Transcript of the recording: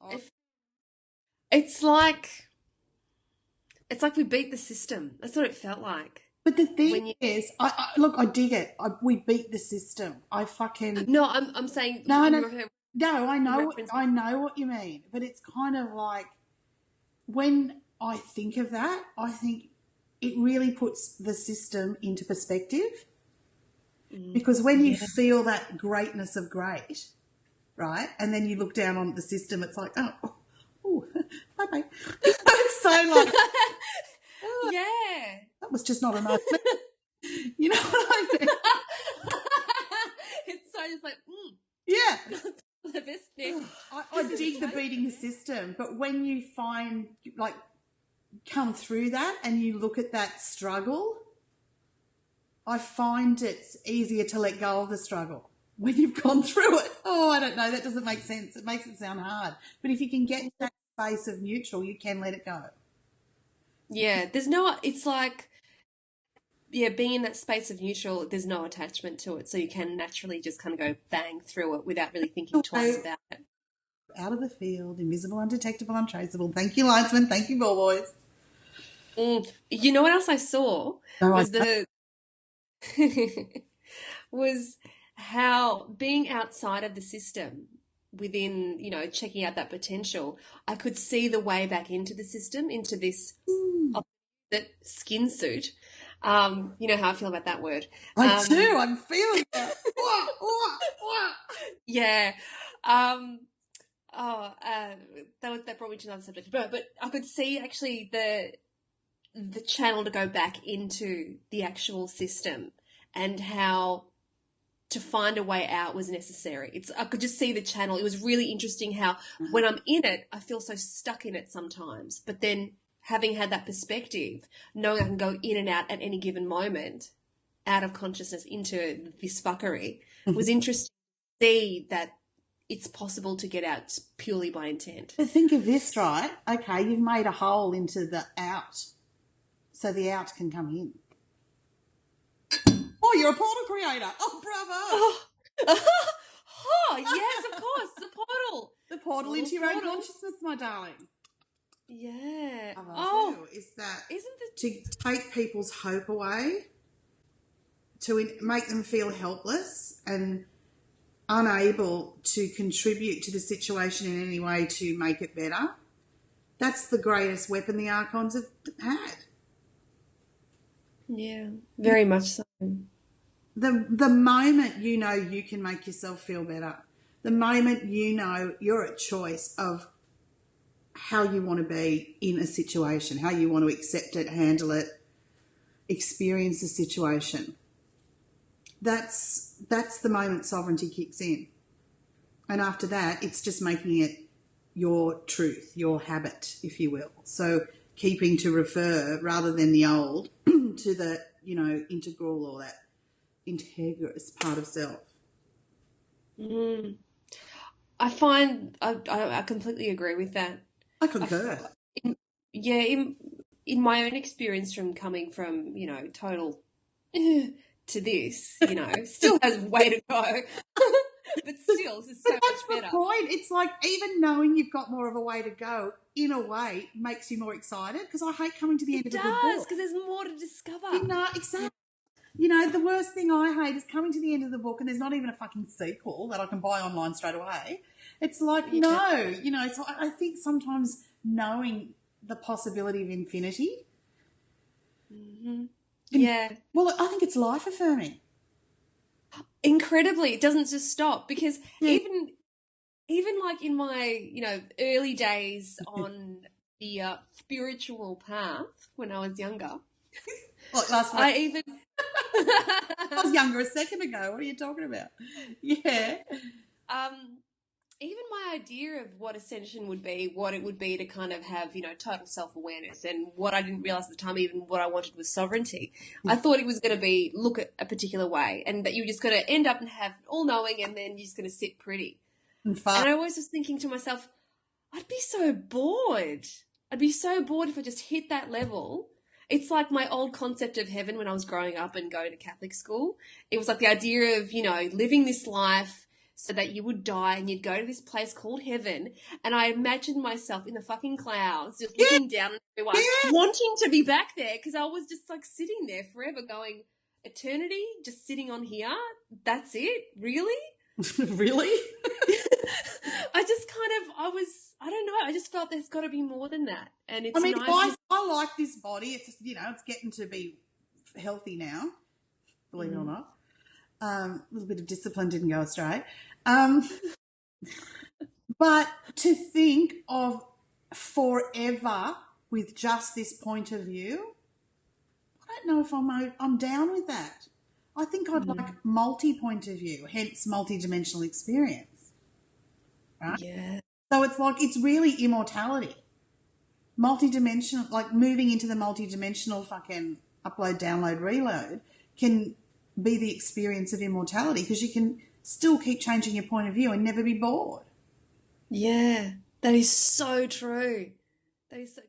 If it's like we beat the system. That's what it felt like. But the thing When you is, look, I dig it. We beat the system. I fucking No, I'm saying no, in no, refer- no. in reference. I know what you mean. But it's kind of like when I think of that, I think it really puts the system into perspective. Because when you Yeah. feel that greatness of great, right, and then you look down on the system, it's like, oh, bye bye. It's so like, oh, Yeah. that was just not enough. You know what I mean? It's so just like, Yeah. the best thing. I dig the beating the system, but when you find, like, come through that and you look at that struggle, I find it's easier to let go of the struggle when you've gone through it. Oh, I don't know. That doesn't make sense. It makes it sound hard. But if you can get to that space of neutral, you can let it go. Yeah, it's like, yeah, being in that space of neutral, there's no attachment to it. So you can naturally just kind of go bang through it without really thinking twice So, about it. out of the field, invisible, undetectable, untraceable. Thank you, linesman. Thank you, ball boys. You know what else I saw No, was was how being outside of the system within, checking out that potential, I could see the way back into the system, into this that skin suit. You know how I feel about that word. I do. I'm feeling that. Yeah. Um, that brought me to another subject, but I could see actually the channel to go back into the actual system and how to find a way out was necessary. I could just see the channel. It was really interesting how when I'm in it, I feel so stuck in it sometimes. But then having had that perspective, knowing I can go in and out at any given moment, out of consciousness into this fuckery, was interesting to see that it's possible to get out purely by intent. But think of this, right? Okay, you've made a hole into the out, so the out can come in. Oh, you're a portal creator. Oh, bravo. Oh, yes, of course, the portal. The portal into your own consciousness, my darling. Yeah. Is that isn't to take people's hope away, to make them feel helpless and unable to contribute to the situation in any way to make it better? That's the greatest weapon the Archons have had. Yeah, very much so. The moment you know you can make yourself feel better, the moment you know you're at choice of how you want to be in a situation, how you want to accept it, handle it, experience the situation, that's the moment sovereignty kicks in. And after that, it's just making it your truth, your habit, if you will. So keeping to refer rather than the old to the, integral or that integrous part of self. I find I completely agree with that. I concur. In my own experience from coming from, total to this, still has way to go. But still, this is so much better. That's the point. It's like even knowing you've got more of a way to go, in a way, makes you more excited, because I hate coming to the end of a good book. It does, because there's more to discover. Exactly. The worst thing I hate is coming to the end of the book and there's not even a fucking sequel that I can buy online straight away. It's like, no, so I think sometimes knowing the possibility of infinity. Mm-hmm. Yeah. Well, I think it's life affirming. Incredibly. It doesn't just stop, because even like in my, early days on the spiritual path when I was younger. Last night. I was younger a second ago. What are you talking about? Yeah. Even my idea of what ascension would be, what it would be to kind of have, total self-awareness, and what I didn't realize at the time, even what I wanted was sovereignty. I thought it was going to be look at a particular way, and that you were just going to end up and have all-knowing, and then you're just going to sit pretty. And I always was thinking to myself, I'd be so bored. I'd be so bored if I just hit that level. It's like my old concept of heaven when I was growing up and going to Catholic school. It was like the idea of, living this life, so that you would die and you'd go to this place called heaven. And I imagined myself in the fucking clouds, just looking down on everyone, wanting to be back there, because I was just like sitting there forever going, eternity, just sitting on here? That's it? Really? Really? I don't know, I just felt there's got to be more than that. And it's I nice. I like this body. It's, you know, it's getting to be healthy now, believe it or not. A little bit of discipline didn't go astray. But to think of forever with just this point of view, I don't know if I'm down with that. I think I'd like multi-point of view, hence multi-dimensional experience. Right? Yeah. So it's like, it's really immortality. Multi-dimensional, like moving into the multi-dimensional fucking upload, download, reload can be the experience of immortality, because you can still keep changing your point of view and never be bored. Yeah, that is so true. That is so.